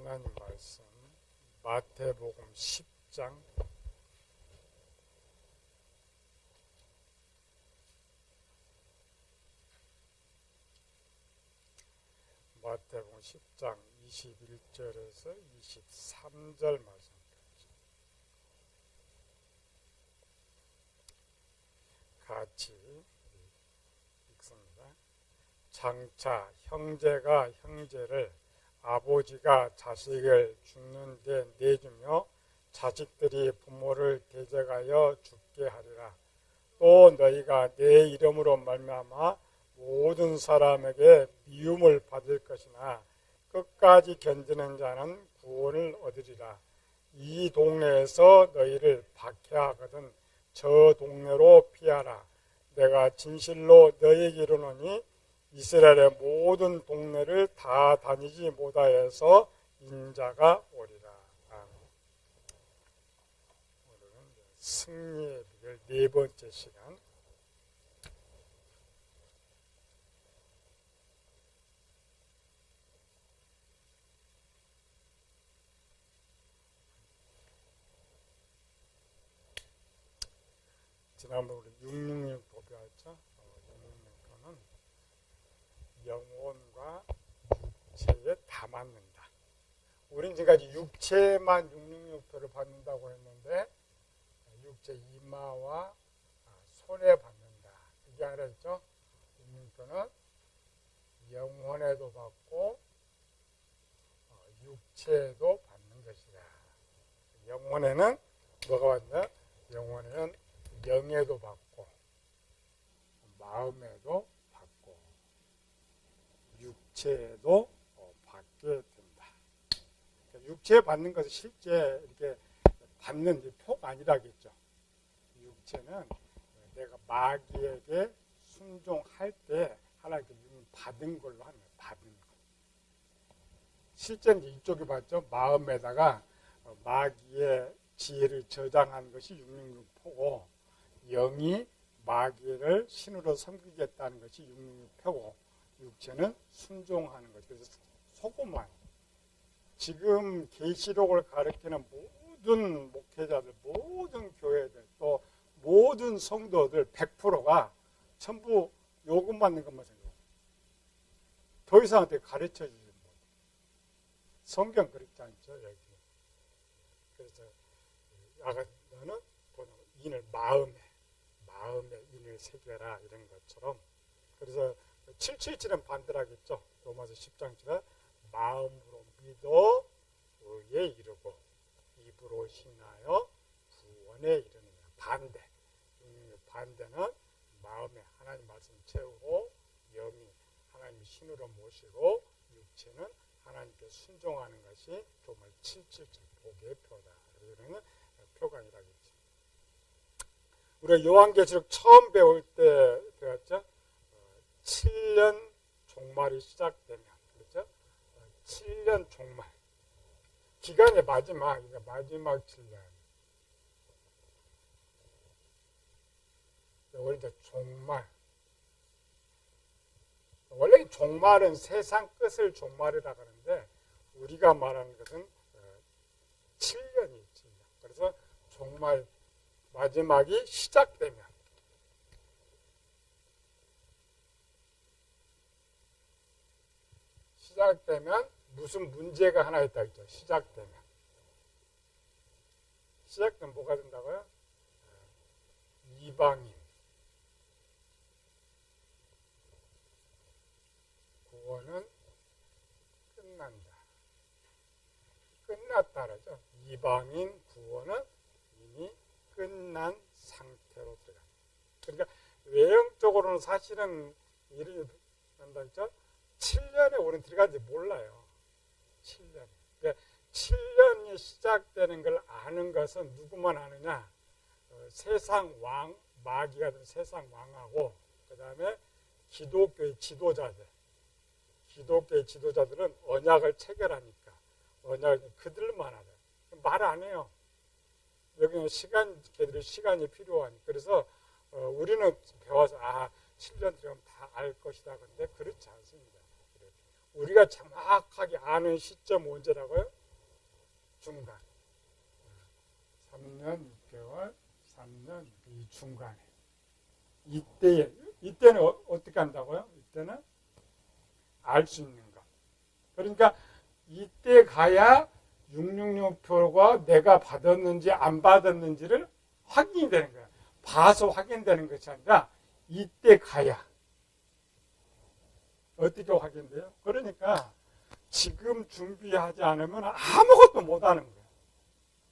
하나님 말씀 마태복음 10장 마태복음 10장 21절에서 23절 말씀까지 같이 읽습니다. 장차 형제가 형제를 아버지가 자식을 죽는 데 내주며 자식들이 부모를 대적하여 죽게 하리라. 또 너희가 내 이름으로 말미암아 모든 사람에게 미움을 받을 것이나 끝까지 견디는 자는 구원을 얻으리라. 이 동네에서 너희를 박해하거든 저 동네로 피하라. 내가 진실로 너희에게 이르노니 이스라엘의 모든 동네를 다 다니지 못하여서 인자가 오리라. 아멘. 오늘은 승리의 비결 네 번째 시간. 지난번 우리 666 도배했죠. 666도는 영혼과 육체에 다 맞는다. 우린 지금까지 육체만 666도를 받는다고 했는데 육체 이마와 손에 받는다. 이게 아니라 있죠. 666도는 영혼에도 받고 육체에도 받는 것이다. 영혼에는 뭐가 받냐? 영혼에는 영에도 받고 마음에도 받고 육체에도 받게 된다. 그러니까 육체에 받는 것은 실제 이렇게 받는 표가 아니라겠죠. 육체는 내가 마귀에게 순종할 때 하나님께 받은 걸로 하는 거예요. 받은 거. 실제는 이쪽이 받죠. 마음에다가 마귀의 지혜를 저장하는 것이 666표고 영이 마귀를 신으로 섬기겠다는 것이 666표고 육체는 순종하는 것. 그래서 소금만 지금 계시록을 가르치는 모든 목회자들, 모든 교회들, 또 모든 성도들 100%가 전부 요금 받는 것만 생각해요. 더 이상 어떻게 가르쳐 주지 못해요. 성경 그렇지 않죠, 여기. 그래서 아까 너는 인을 마음에 인을 새겨라 이런 것처럼. 그래서 777은 반대라겠죠. 로마서 10장 7절 마음으로 믿어 의에 이르고 입으로 신하여 구원에 이르느냐. 반대. 반대는 마음에 하나님 말씀 채우고 영이 하나님 신으로 모시고 육체는 하나님께 순종하는 것이 정말 777 복의 표다. 이거는 표가 아니라겠죠. 우리가 요한계시록 처음 배울 때 배웠죠. 7년 종말이 시작되면, 그렇죠? 7년 종말. 기간의 마지막, 그러니까 마지막 7년. 우리 이제 종말. 원래 종말은 세상 끝을 종말이라고 하는데, 우리가 말하는 것은 7년이 7년. 그래서 종말 마지막이 시작되면 무슨 문제가 하나 있다 했죠. 시작되면 뭐가 된다고요? 이방인 구원은 끝났다 그러죠. 이방인 구원은 이미 끝난 상태로 들어가. 그러니까 외형적으로는 사실은 일을 한다 했죠. 7년에 우리는 들어간지 몰라요. 7년. 그러니까 7년이 시작되는 걸 아는 것은 누구만 아느냐? 세상 왕, 마귀가 된 세상 왕하고 그 다음에 기독교의 지도자들. 기독교의 지도자들은 언약을 체결하니까 언약을 그들만 알아요. 말 안 해요. 여기는 걔들이 시간이 필요하니. 그래서 우리는 배워서 7년 들어가면 다 알 것이다. 근데 그렇지 않습니다. 우리가 정확하게 아는 시점 언제라고요? 중간. 3년 6개월, 3년 이 중간에. 이때는 어떻게 한다고요? 이때는 알 수 있는 것. 그러니까 이때 가야 666표가 내가 받았는지 안 받았는지를 확인이 되는 거야. 봐서 확인되는 것이 아니라 이때 가야. 어떻게 확인돼요? 그러니까 지금 준비하지 않으면 아무것도 못하는 거예요.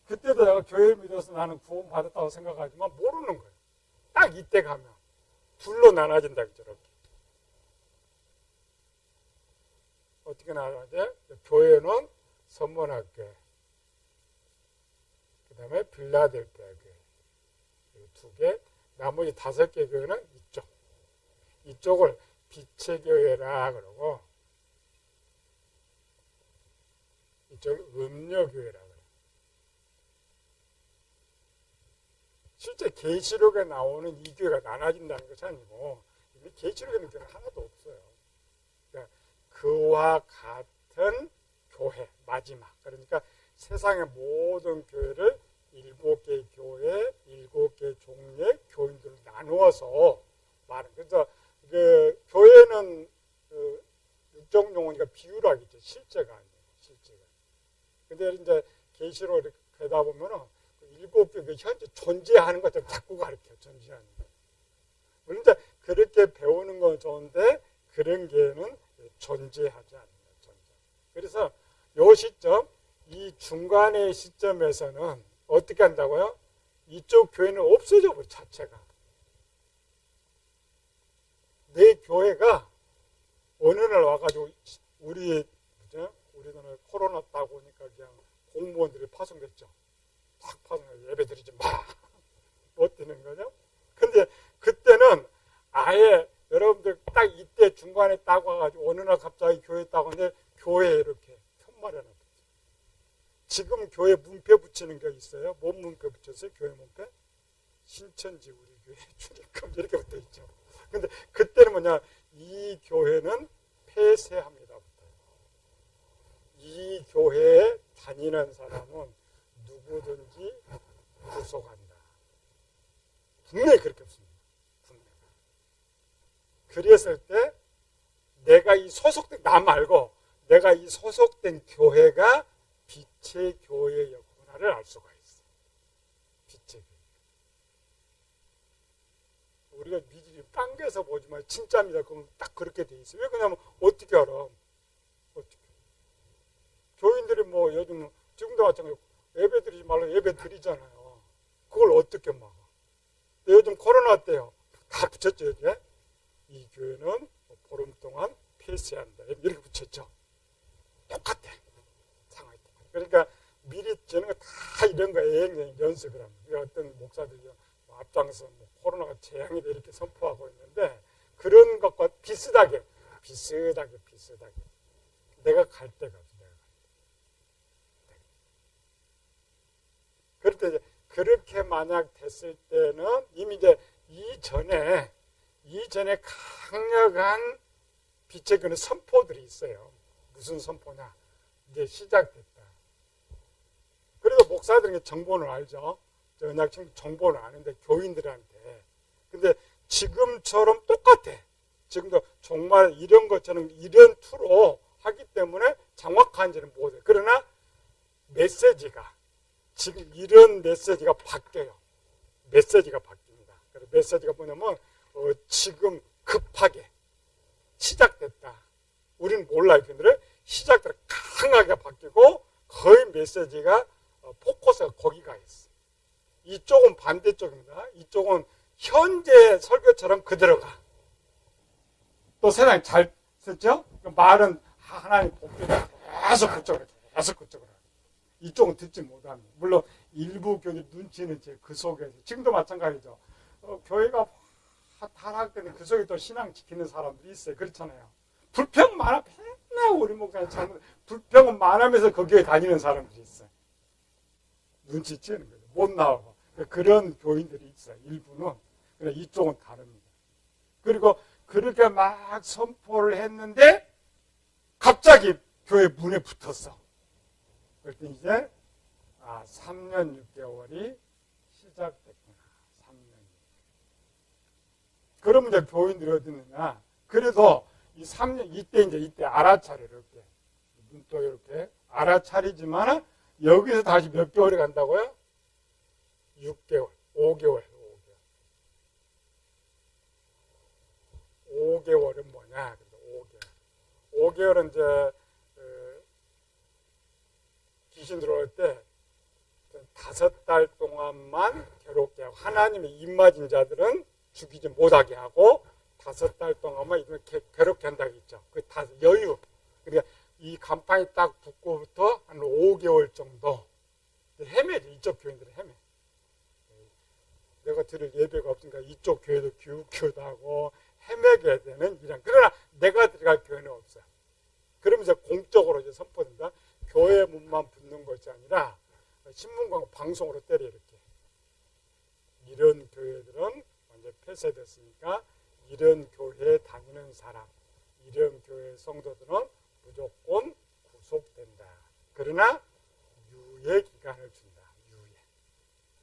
그때도 내가 교회를 믿어서 나는 구원 받았다고 생각하지만 모르는 거예요. 딱 이때 가면 둘로 나눠진다. 저렇게. 어떻게 나눠져? 교회는 선문학교회, 그 다음에 빌라델피아 교회, 이 2개, 나머지 5개 교회는 이쪽을 빛의 교회라 그러고, 이쪽을 음료교회라 그래요. 실제 계시록에 나오는 이 교회가 나눠진다는 것이 아니고, 이미 계시록에는 교회는 하나도 없어요. 그러니까 그와 같은 교회, 마지막. 그러니까 세상의 모든 교회를 7개의 교회, 7개의 종류의 교인들을 나누어서 말하는. 그래서 그 교회는 육적 용어니까 비유라겠죠. 실제가 아니에요. 실제가. 근데 이제 계시로 이렇게 되다 보면은 7개 현재 존재하는 것들 자꾸 가르쳐요. 존재하는 거. 물론 이제 그렇게 배우는 건 좋은데 그런 게는 존재하지 않는 거예요. 존재. 그래서 요 시점, 이 중간의 시점에서는 어떻게 한다고요? 이쪽 교회는 없어져 버려 자체가. 내 교회가 어느 날 와가지고 우리는 코로나 따고 오니까 그냥 공무원들이 파송됐죠. 딱 파송해서 예배 드리지 마. 못 드는 거죠. 근데 그때는 아예 여러분들 딱 이때 중간에 딱 와가지고 어느 날 갑자기 교회 딱 오는데 교회에 이렇게 편말이 하나 붙어요. 지금 교회 문패 붙이는 게 있어요. 뭔 문패 붙였어요? 교회 문패? 신천지 우리 교회 주님감 이렇게 붙어 있죠. 근데 그때는 뭐냐? 이 교회는 폐쇄합니다. 이 교회에 다니는 사람은 누구든지 구속한다. 분명히 그렇게 없습니다. 분명히. 그랬을 때 내가 이 소속된, 나 말고 내가 이 소속된 교회가 빛의 교회였구나를 알 수가 있어요. 빛의 교회. 우리가 미리 딴 데서 보지만 진짜입니다. 그럼 딱 그렇게 돼 있어요. 왜 그러냐면 어떻게 알아? 어떻게? 교인들이 뭐 요즘 지금도 마찬가지로 예배 드리지 말라고 예배 드리잖아요. 그걸 어떻게 막아? 요즘 코로나 때요. 다 붙였죠. 이제. 이 교회는 보름 동안 폐쇄한다. 이렇게 붙였죠. 똑같아. 상황이 똑같아. 그러니까 미리 저는 다 이런 거 연습을 합니다. 어떤 목사들이 앞장서 뭐 코로나가 재앙이다 이렇게 선포하고 있는데 그런 것과 비슷하게 내가 갈 데가 없어. 그럴 때 그렇게 만약 됐을 때는 이미 이제 이전에 강력한 빛의 그런 선포들이 있어요. 무슨 선포냐? 이제 시작됐다. 그래도 목사들은 정보는 알죠. 언약청 정보는 아는데 교인들한테. 근데 지금처럼 똑같아. 지금도 정말 이런 것처럼 이런 투로 하기 때문에 정확한지는 못해. 그러나 메시지가 지금 이런 메시지가 바뀌어요. 메시지가 바뀝니다. 그래서 메시지가 뭐냐면 지금 급하게 시작됐다. 우리는 몰라요. 근데 시작대로 강하게 바뀌고 거의 메시지가 포커스가 거기가 있어. 이쪽은 반대쪽입니다. 이쪽은 현재 설교처럼 그대로가. 또 세상에 잘 썼죠? 말은 하나님 복귀가 계속 그쪽으로. 이쪽은 듣지 못합니다. 물론 일부 교회 눈치는 그 속에서 지금도 마찬가지죠. 교회가 타락되는 그 속에 또 신앙 지키는 사람들이 있어요. 그렇잖아요. 불평 많아. 맨날 우리 목사님 참 불평은 많으면서 그 교회 다니는 사람들이 있어요. 눈치채는 거죠. 못 나오고. 그런 교인들이 있어요. 일부는. 그러나 이쪽은 다릅니다. 그리고 그렇게 막 선포를 했는데 갑자기 교회 문에 붙었어. 그랬더니 이제 3년 6개월이 시작됐구나. 3년. 그러면 이제 교인들이 어디 있느냐? 그래도 이 3년, 이때 알아차려, 이렇게. 눈도 이렇게 알아차리지만, 여기서 다시 몇 개월이 간다고요? 6개월, 5개월. 5개월은 뭐냐? 5개월은 이제, 귀신 들어올 때, 5달 동안만 괴롭게 하고, 하나님의 입맞은 자들은 죽이지 못하게 하고, 5달 동안만 이렇게 괴롭게 한다고 했죠. 그 다 여유. 그러니까 이 간판이 딱 붙고부터 한 5개월 정도 헤매죠. 이쪽 교인들은 헤매. 내가 드릴 예배가 없으니까 이쪽 교회도 기웃기웃 하고 헤매게 되는 일이야. 그러나 내가 들어갈 교회는 없어요. 그러면서 공적으로 이제 선포된다. 교회 문만 붙는 것이 아니라 신문광고 방송으로 때려 이렇게. 이런 교회들은 완전 폐쇄됐으니까 이런 교회에 다니는 사람, 이런 교회 성도들은 무조건 구속된다. 그러나 유예 기간을 준다. 유예.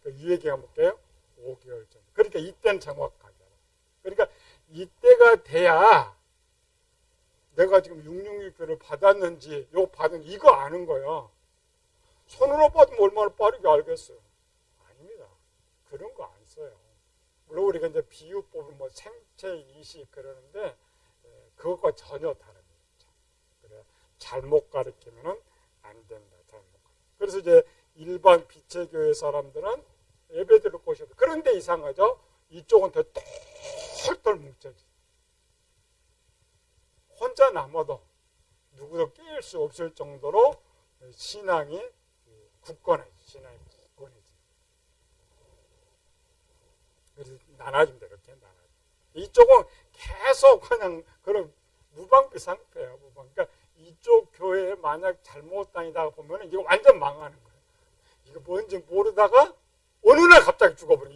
그 유예 기간 볼게요. 5개월 정도. 그러니까 이때는 정확하게. 그러니까 이때가 돼야 내가 지금 666교를 받았는지 요 받은 이거 아는 거예요. 손으로 받으면 얼마나 빠르게 알겠어요. 아닙니다. 그런 거 안 써요. 물론 우리가 이제 비유법을 뭐 생체 이식 그러는데 그것과 전혀 다릅니다. 그래 잘못 가르치면은 안 된다. 잘못. 그래서 이제 일반 빛의 교회 사람들은 예배드릴 곳이 없어요. 그런데 이상하죠. 이쪽은 더 털털 뭉쳐져. 혼자 남아도 누구도 낄 수 없을 정도로 신앙이 굳건해져. 신앙이 굳건해져. 그래서 나눠진다. 이렇게 나눠. 이쪽은 계속 그냥 그런 무방비 상태예요. 그러니까 이쪽 교회에 만약 잘못 다니다가 보면 이거 완전 망하는 거예요. 이거 뭔지 모르다가 어느 날 갑자기 죽어버려.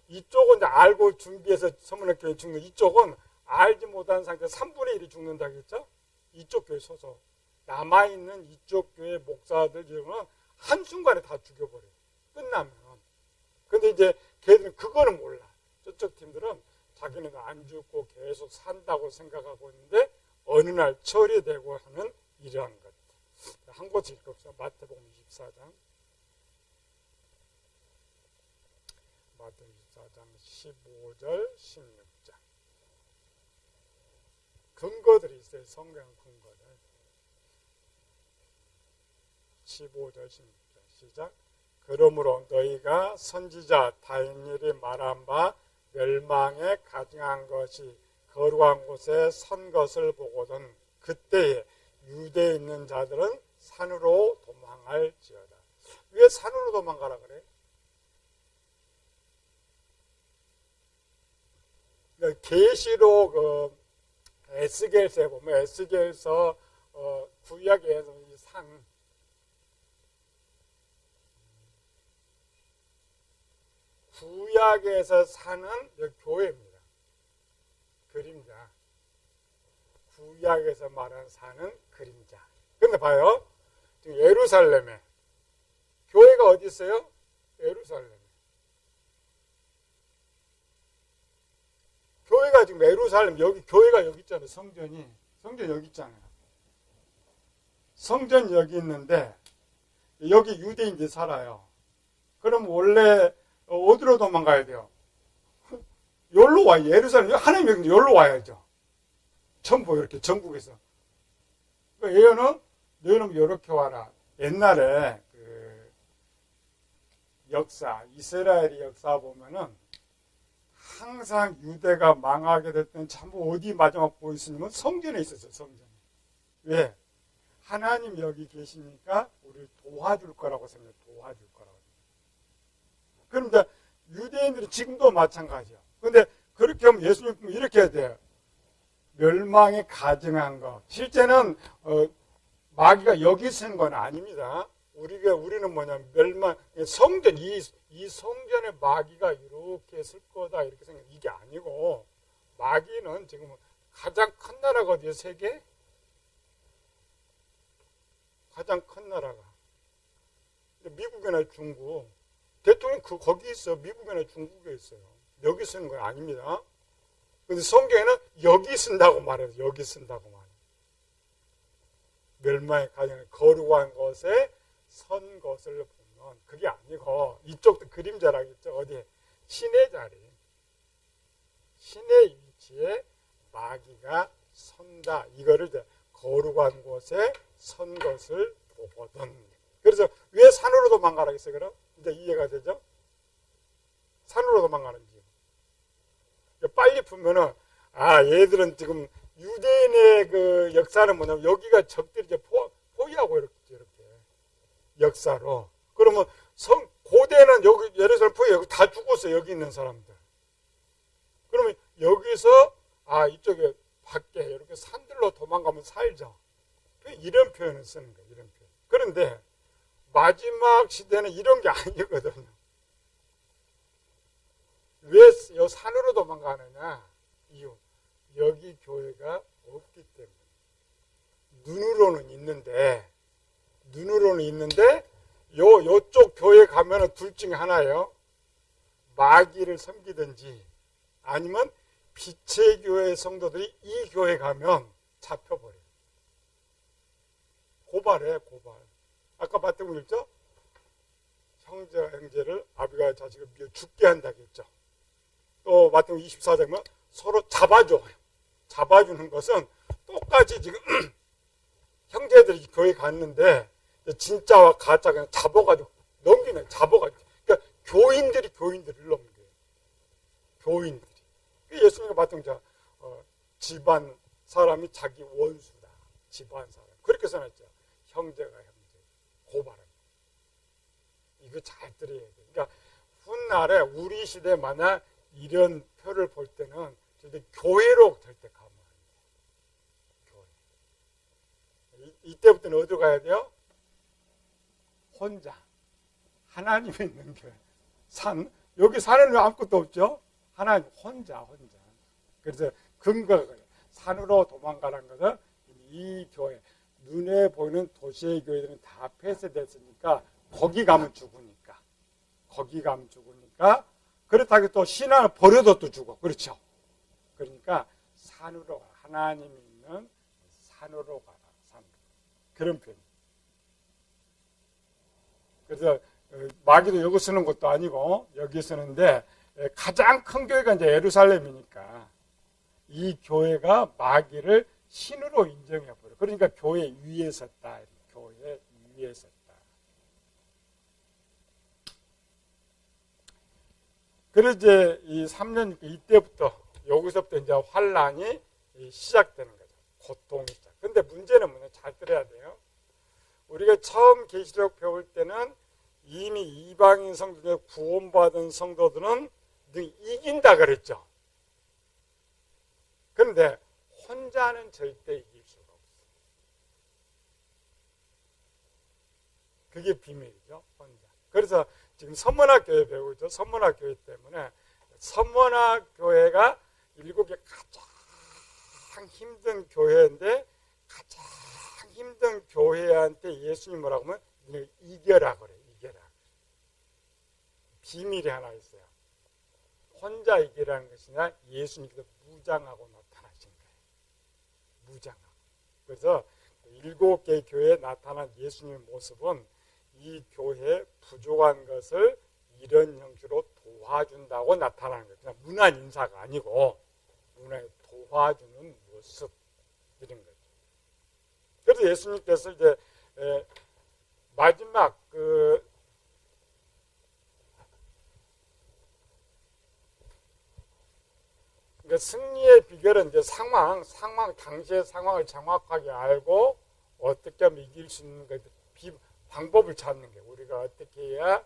이쪽은 이제 알고 준비해서 서문학교에 죽는, 이쪽은 알지 못한 상태에서 3분의 1이 죽는다고 했죠. 이쪽 교회 소속 남아있는 이쪽 교회 목사들 이러면 한순간에 다 죽여버려요. 끝나면. 근데 이제 걔들은 그거는 몰라. 저쪽 팀들은 자기는 안 죽고 계속 산다고 생각하고 있는데 어느 날 처리되고 하는 이러한 것. 한 곳 읽읍시다. 마태복음 24장. 마태복음 24장 15절 16절. 근거들이 있어요. 성경 근거들. 15절 16절 시작. 그러므로 너희가 선지자 다니엘이 말한 바 멸망에 가증한 것이 거룩한 곳에 선 것을 보거든 그때에 유대에 있는 자들은 산으로 도망할지어다. 왜 산으로 도망가라 그래? 계시록 에스겔서에 보면 에스겔서 구약에서 이 산 구약에서 사는 교회입니다. 그림자. 구약에서 말하는 사는 그림자. 근데 봐요. 지금 예루살렘에 교회가 어디 있어요? 예루살렘에. 교회가 지금 예루살렘 여기 교회가 여기 있잖아요. 성전 여기 있잖아요. 성전 여기 있는데 여기 유대인들이 살아요. 그럼 원래 어디로 도망가야 돼요? 여기로 와요. 예루살렘 하나님 여기 여기로 와야죠. 전부 이렇게 전국에서. 그러니까 너희는 이렇게 와라. 옛날에 그 역사 이스라엘의 역사 보면은 항상 유대가 망하게 될 때는 전부 어디 마지막 보이스님은 성전에 있었어요. 성전에. 왜? 하나님 여기 계시니까 우리를 도와줄 거라고 생각해요. 도와줄 거라고. 그럼 이제 유대인들이 지금도 마찬가지예요. 근데 그렇게 하면 예수님 이렇게 해야 돼요. 멸망에 가증한 거. 실제는 마귀가 여기 쓰는 건 아닙니다. 우리는 뭐냐면 멸망 성전 이 성전에 마귀가 이렇게 쓸 거다 이렇게 생각. 이게 아니고 마귀는 지금 가장 큰 나라가 어디예요? 세계? 가장 큰 나라가. 미국이나 중국. 대통령 거기 있어. 미국이나 중국에 있어요. 여기 쓰는 거 아닙니다. 근데 성경에는 여기 쓴다고 말해요. 여기 쓴다고 말해요. 멸망의 가정에 거룩한 것에 선 것을 보면 그게 아니고 이쪽도 그림자라겠죠. 어디? 신의 자리. 신의 위치에 마귀가 선다. 이거를 이제 거룩한 곳에 선 것을 보거든. 그래서 왜 산으로 도망가라 했어요? 그럼 이제 이해가 되죠? 산으로 도망가는 이유. 빨리 풀면은 얘들은 지금 유대인의 그 역사는 뭐냐면 여기가 적들이 이제 포위하고 이렇게 역사로. 그러면 고대는 여기 예루살렘 포위 여기 다 죽었어요. 여기 있는 사람들. 그러면 여기서 이쪽에 밖에 이렇게 산들로 도망가면 살죠. 이런 표현을 쓰는 거예요. 이런 표현. 그런데 마지막 시대는 이런 게 아니거든요. 왜 산으로 도망가느냐? 이유. 여기 교회가 없기 때문에. 눈으로는 있는데 요쪽 교회 가면은 둘 중에 하나예요. 마귀를 섬기든지 아니면 빛의 교회 성도들이 이 교회 가면 잡혀버려요. 고발해. 아까 봤던 거 읽죠? 형제가 형제를 아비가 자식을 미워 죽게 한다고 했죠. 또 봤던 24장은 서로 잡아주는 것은 똑같이 지금 형제들이 교회 갔는데 진짜와 가짜 그냥 잡아가지고 그러니까 교인들을 넘겨요. 교인들이. 예수님이 봤던 집안 사람이 자기 원수다. 집안 사람. 그렇게 써놨죠. 형제가 고발합니다. 이거 잘 들어야 돼. 그러니까 훗날에 우리 시대 만약 이런 표를 볼 때는 절대 교회로 절대 가면 안 돼요. 교회. 이때부터는 어디로 가야 돼요? 혼자. 하나님이 있는 교회. 여기 산에는 아무것도 없죠? 하나님 혼자. 그래서 근거가 산으로 도망가라는 것은 이 교회, 눈에 보이는 도시의 교회들은 다 폐쇄됐으니까 거기 가면 죽으니까. 그렇다고 또 신앙을 버려도 또 죽어. 그렇죠? 그러니까 산으로 가라. 하나님이 있는 산으로 가라. 그런 표현. 그래서 마귀도 여기 쓰는 것도 아니고 여기 쓰는데 가장 큰 교회가 이제 예루살렘이니까 이 교회가 마귀를 신으로 인정해버려. 그러니까 교회 위에 섰다. 교회 위에 섰다. 그래서 이제 이 3년 이때부터 여기서부터 이제 환란이 시작되는 거죠. 고통이 시작. 근데 문제는 뭐냐? 잘 들어야 돼요. 우리가 처음 계시록 배울 때는 이미 이방인 성도 중에 구원받은 성도들은 이긴다 그랬죠. 그런데 혼자는 절대 이길 수가 없어요. 그게 비밀이죠. 혼자. 그래서 지금 선문학 교회 배우고 있죠. 선문학 교회 때문에 선문학 교회가 7개 가장 힘든 교회인데 가장 힘든 교회한테 예수님 뭐라고 하면 이겨라 그래. 이겨라. 비밀이 하나 있어요. 혼자 이기라는 것이냐 예수님께서 무장하고 나타나신 거예요. 무장하고. 그래서 7개 교회에 나타난 예수님의 모습은 이 교회에 부족한 것을 이런 형식으로 도와준다고 나타나는 거예요. 그냥 문안 인사가 아니고 문안에 도와주는 모습 이런 거죠. 그래서 예수님께서 이제 마지막 그러니까 승리의 비결은 이제 당시의 상황을 정확하게 알고 어떻게 하면 이길 수 있는 그 방법을 찾는 게 우리가 어떻게 해야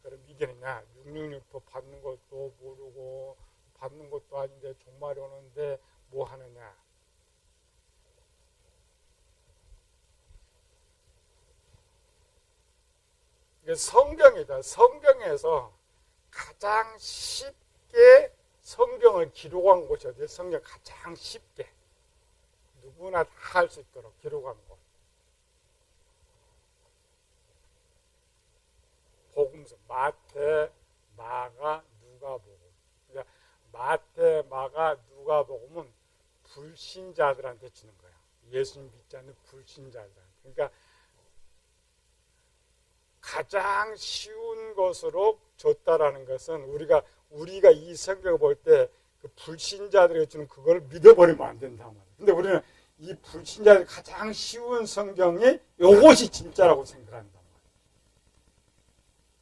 그럼 이기느냐. 666도 받는 것도 모르고 받는 것도 아닌데 종말이 오는데 뭐 하느냐. 이게 성경이다. 성경에서 가장 쉽게 성경을 기록한 곳이 어디예요? 성경 가장 쉽게 누구나 다 할 수 있도록 기록한 곳. 복음서 마태, 마가, 누가복음. 그러니까 마태, 마가, 누가복음은 불신자들한테 주는 거야. 예수님 믿지 않는 불신자들. 그러니까 가장 쉬운 것으로 줬다라는 것은 우리가 이 성경을 볼 때 그 불신자들에게 주는 그걸 믿어버리면 안 된단 말이야. 근데 우리는 이 불신자들이 가장 쉬운 성경이 요것이 진짜라고 생각한단 말이야.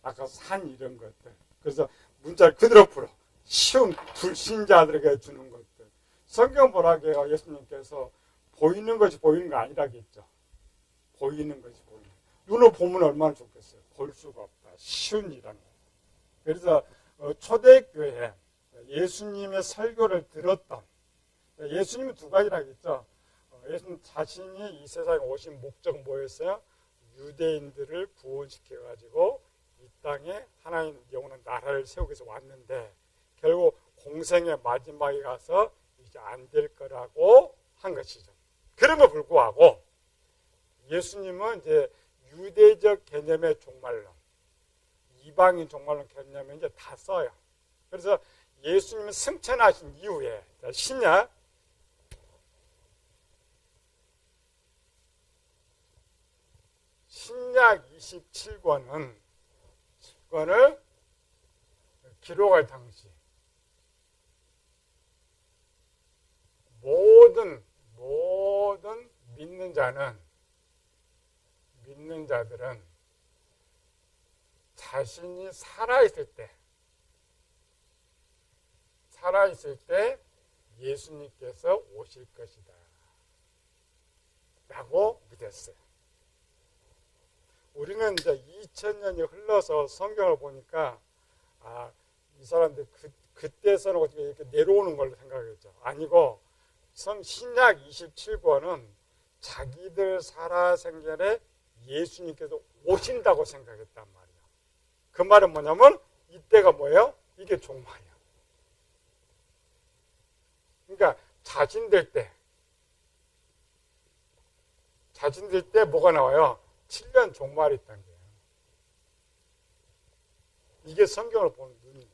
아까 산 이런 것들. 그래서 문자를 그대로 풀어. 쉬운 불신자들에게 주는 것들. 성경 보라게요. 예수님께서 보이는 것이 보이는 거 아니라겠죠. 보이는 것이 보이는 거. 눈으로 보면 얼마나 좋겠어요. 볼 수가 없다. 쉬운 일이라는 거예요. 그래서 초대교회 예수님의 설교를 들었던, 예수님은 두 가지라겠죠. 예수님 자신이 이 세상에 오신 목적은 뭐였어요? 유대인들을 구원시켜가지고 이 땅에 하나님 영원한 나라를 세우기 위해서 왔는데 결국 공생의 마지막에 가서 이제 안 될 거라고 한 것이죠. 그럼에도 불구하고 예수님은 이제 유대적 개념의 종말론, 이방인 종말론 개념을 이제 다 써요. 그래서 예수님은 승천하신 이후에 신약 27권을 기록할 당시 모든 믿는 자들은 자신이 살아있을 때 예수님께서 오실 것이다 라고 믿었어요. 우리는 이제 2000년이 흘러서 성경을 보니까 이 사람들 그때서는 어떻게 이렇게 내려오는 걸로 생각했죠. 아니고 신약 27권은 자기들 살아생전에 예수님께서 오신다고 생각했단 말이에요. 그 말은 뭐냐면 이때가 뭐예요? 이게 종말이야. 그러니까 자신들 때 뭐가 나와요? 7년 종말이 있다는 거예요. 이게 성경을 보는 눈이에요.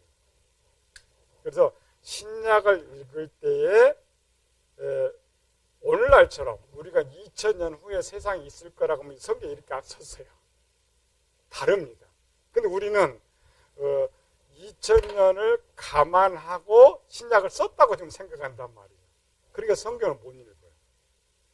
그래서 신약을 읽을 때에 오늘날처럼 우리가 2000년 후에 세상이 있을 거라고 하면 성경에 이렇게 안 썼어요. 다릅니다. 근데 우리는 2000년을 감안하고 신약을 썼다고 지금 생각한단 말이에요. 그러니까 성경을 못 읽어요.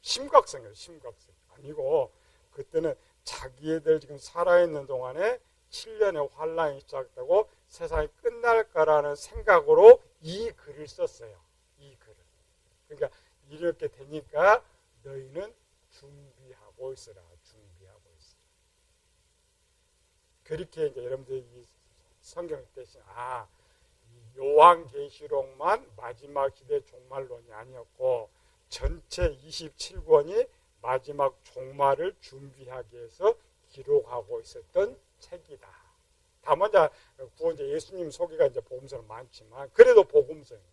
심각성이에요. 심각성. 아니고 그때는 자기들 지금 살아있는 동안에 7년의 환란이 시작되고 세상이 끝날 거라는 생각으로 이 글을 썼어요. 이 글을. 그러니까 이렇게 되니까 너희는 준비하고 있어라. 준비하고 있어라. 그렇게 이제 여러분들이 이 성경 대신 요한계시록만 마지막 시대 종말론이 아니었고 전체 27권이 마지막 종말을 준비하기 위해서 기록하고 있었던 책이다. 다만 구원자 예수님 소개가 이제 복음서는 많지만 그래도 복음서예요.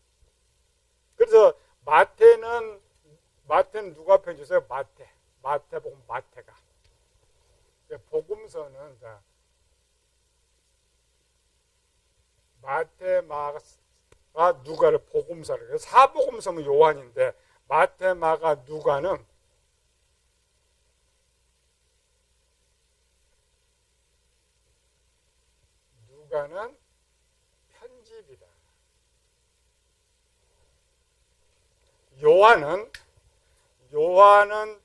그래서 마태는 누가 편지했어요? 마태복음 마태가. 복음서는 마태, 마가, 누가를 복음서를 해요. 사복음서는 요한인데 마태, 마가, 누가는 편집이다. 요한은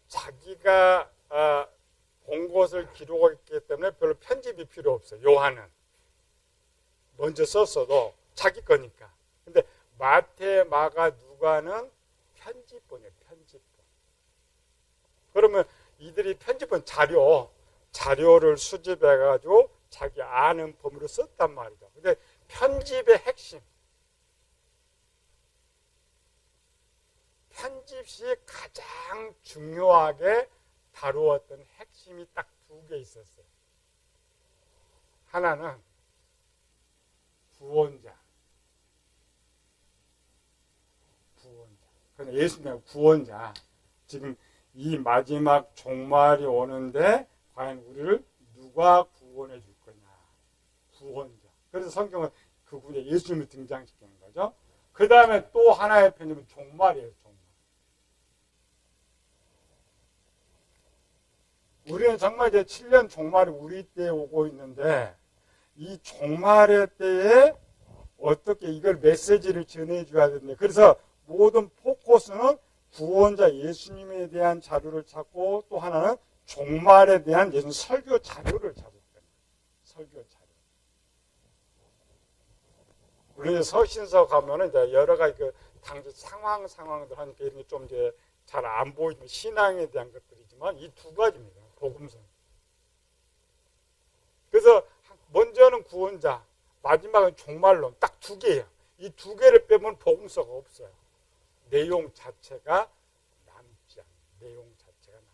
자기가 본 것을 기록했기 때문에 별로 편집이 필요 없어요. 요한은 먼저 썼어도 자기 거니까. 근데 마태, 마가, 누가는 편집본이에요. 편집본. 그러면 이들이 편집본 자료를 수집해가지고 자기 아는 범위로 썼단 말이죠. 근데 편집의 핵심, 편집 시 가장 중요하게 다루었던 핵심이 딱 두 개 있었어요. 하나는 구원자. 그러니까 예수님의 구원자. 지금 이 마지막 종말이 오는데 과연 우리를 누가 구원해 줄 거냐. 그래서 성경은 그 구에 예수님을 등장시키는 거죠. 그 다음에 또 하나의 편이면 종말이에요. 종말. 우리는 정말 이제 7년 종말이 우리 때에 오고 있는데 이 종말의 때에 어떻게 이걸 메시지를 전해줘야 되는데 그래서 모든 포커스는 구원자 예수님에 대한 자료를 찾고 또 하나는 종말에 대한 예수님 설교 자료를 찾을 거예요. 설교 자료. 우리 서신서 가면은 이제 여러 가지 그 당시 상황들 하니까 이런 게 좀 이제 잘 안 보이지만 신앙에 대한 것들이지만 이 두 가지입니다. 복음서. 그래서 먼저는 구원자, 마지막은 종말론 딱 두 개예요. 이 두 개를 빼면 복음서가 없어요. 내용 자체가 남지 않아요. 내용 자체가 남지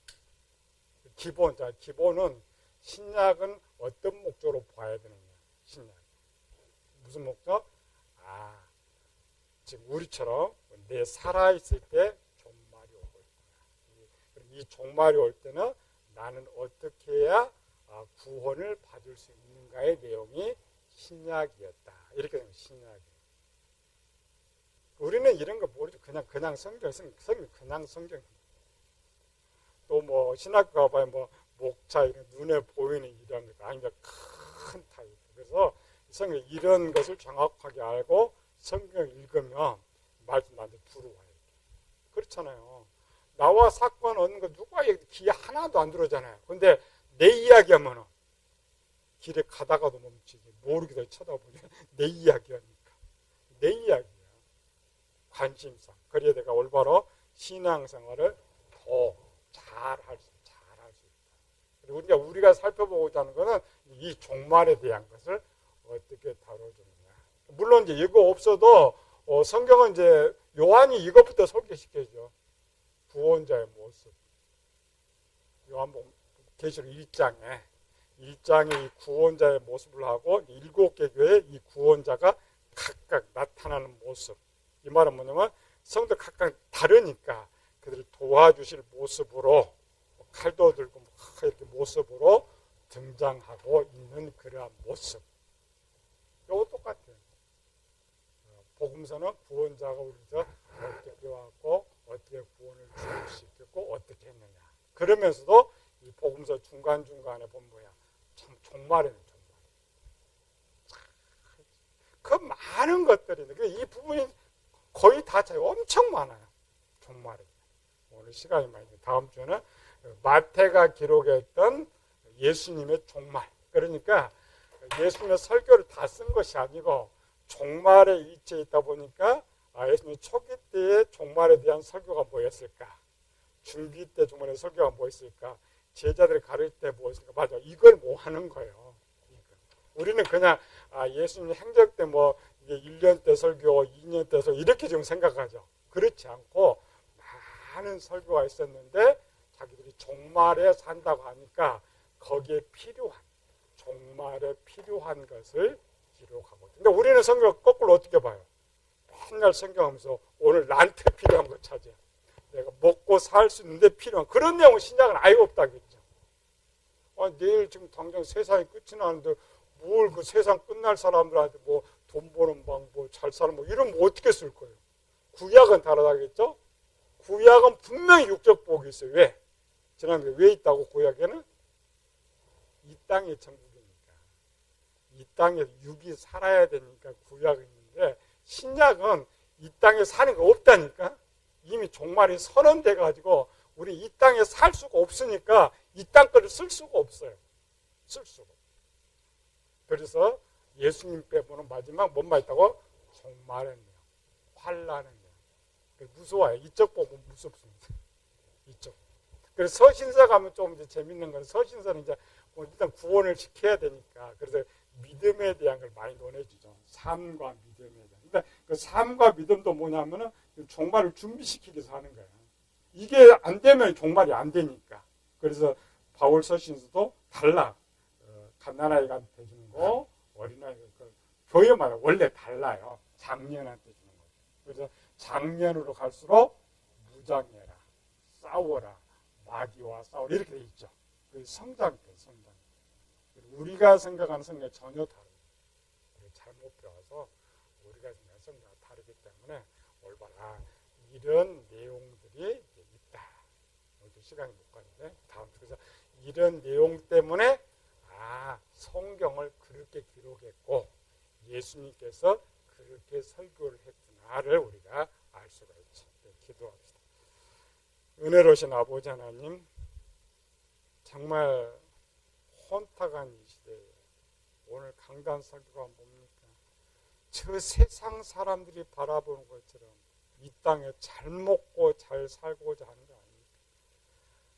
않아요. 기본, 자 기본은 신약은 어떤 목적으로 봐야 되느냐. 신약. 무슨 목적? 지금 우리처럼 내 살아있을 때 종말이 오고 있구나. 이 종말이 올 때는 나는 어떻게 해야 구원을 받을 수 있는가의 내용이 신약이었다. 이렇게 되면 신약이에요. 우리는 이런 거 모르죠. 그냥 성경 그냥 성경. 또 뭐 신학교 가봐야 뭐 목차 이런 눈에 보이는 이런 것 아니면 큰 타입. 그래서 성경 이런 것을 정확하게 알고 성경 읽으면 말씀 나한테 들어와요. 그렇잖아요. 나와 사건 얻는 거 누가 귀에 하나도 안 들어오잖아요. 근데 내 이야기하면은 길에 가다가도 멈추지 모르게 쳐다보지 내 이야기하니까 내 이야기야. 관심사. 그래야 내가 올바로 신앙생활을 더 잘할 수 있다. 그리고 우리가 살펴보고자 하는 것은 이 종말에 대한 것을 어떻게 다뤄주느냐. 물론 이제 이거 없어도 성경은 이제 요한이 이것부터 소개시켜줘. 구원자의 모습. 요한복음 계시록 1장에 이 구원자의 모습을 하고 7개 교회에 이 구원자가 각각 나타나는 모습. 이 말은 뭐냐면 성도 각각 다르니까 그들을 도와주실 모습으로 칼도 들고 이렇게 모습으로 등장하고 있는 그러한 모습. 이거 똑같아요. 복음서는 구원자가 우리에서 어떻게 왔고 어떻게 구원을 줄 수 있겠고 어떻게 했느냐. 그러면서도 이 복음서 중간중간에 보면 뭐야. 참 종말이네. 그 많은 것들이 이 부분이 거의 다 차이 엄청 많아요. 종말이. 오늘 시간이 많이 돼. 다음 주에는 마태가 기록했던 예수님의 종말. 그러니까 예수님의 설교를 다 쓴 것이 아니고 종말에 위치해 있다 보니까 예수님 초기 때의 종말에 대한 설교가 뭐였을까? 중기 때 종말의 설교가 뭐였을까? 제자들이 가르칠 때 뭐였을까? 맞아. 이걸 뭐 하는 거예요. 우리는 그냥 예수님 행적 때 뭐 이게 1년 때 설교, 2년 때 설교 이렇게 지금 생각하죠. 그렇지 않고 많은 설교가 있었는데 자기들이 종말에 산다고 하니까 거기에 필요한 종말에 필요한 것을 기록하고. 근데 우리는 성경을 거꾸로 어떻게 봐요? 맨날 성경하면서 오늘 나한테 필요한 거 찾아. 내가 먹고 살 수 있는데 필요한 그런 내용은 신약은 아예 없다겠죠. 내일 지금 당장 세상이 끝이 나는데 뭘 그 세상 끝날 사람들한테 뭐 돈 버는 방법, 잘 사는 뭐 이런 뭐 어떻게 쓸 거예요? 구약은 다르다겠죠? 구약은 분명히 육적 복이 있어요. 왜? 지난번에 왜 있다고 구약에는? 이 땅의 천국이니까. 이 땅에 육이 살아야 되니까 구약이 있는데 신약은 이 땅에 사는 거 없다니까. 이미 종말이 선언돼 가지고 우리 이 땅에 살 수가 없으니까 이 땅 거를 쓸 수가 없어요. 쓸 수가. 그래서 예수님 빼고는 마지막 뭐만 있다고? 종말의 내용, 환난의 내용. 무서워요. 이쪽 보고 무섭습니다. 이쪽. 그래서 서신서 가면 좀 이제 재밌는 건 서신서는 이제 뭐 일단 구원을 시켜야 되니까 그래서 믿음에 대한 걸 많이 논해주죠. 삶과 믿음에 대한. 근데 그 삶과 믿음도 뭐냐면은 종말을 준비시키기 위해서 하는 거예요. 이게 안 되면 종말이 안 되니까. 그래서 바울 서신서도 달라. 갓난아이한테 주는 거, 어린아이가 교회마다 원래 달라요. 장년한테 주는 거. 그래서 장년으로 갈수록 무장해라, 싸워라, 마귀와 싸워라 이렇게 돼 있죠. 그 성장돼, 성장. 우리가 생각하는 성경이 전혀 다르죠. 잘못 배워서 우리가 생각하는 성경과 다르기 때문에 올바라 이런 내용들이 있다. 오늘도 시간이 못 가는데 다음 주 그래서 이런 내용 때문에 성경을 그렇게 기록했고 예수님께서 그렇게 설교를 했구나를 우리가 알 수가 있지. 기도합시다. 은혜로우신 아버지 하나님, 정말 혼탁한 이 시대에 오늘 강단 설교가 뭡니까? 저 세상 사람들이 바라보는 것처럼 이 땅에 잘 먹고 잘 살고자 하는 거 아닙니까?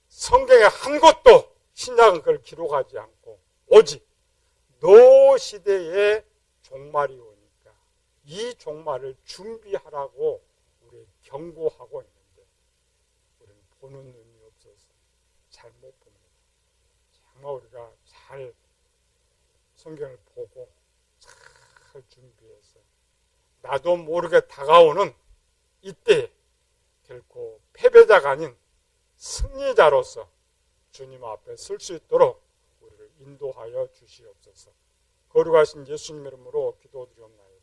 성경에 한 곳도 신약은 그걸 기록하지 않고 오직 노 시대에 종말이 오니까 이 종말을 준비하라고 우리 경고하고 있는데 우리는 보는 눈이 없어서 잘 못 봅니다. 정말 우리가 잘 성경을 보고 잘 준비해서 나도 모르게 다가오는 이때 결코 패배자가 아닌 승리자로서 주님 앞에 설 수 있도록 우리를 인도하여 주시옵소서. 거룩하신 예수님 이름으로 기도드리옵나이다.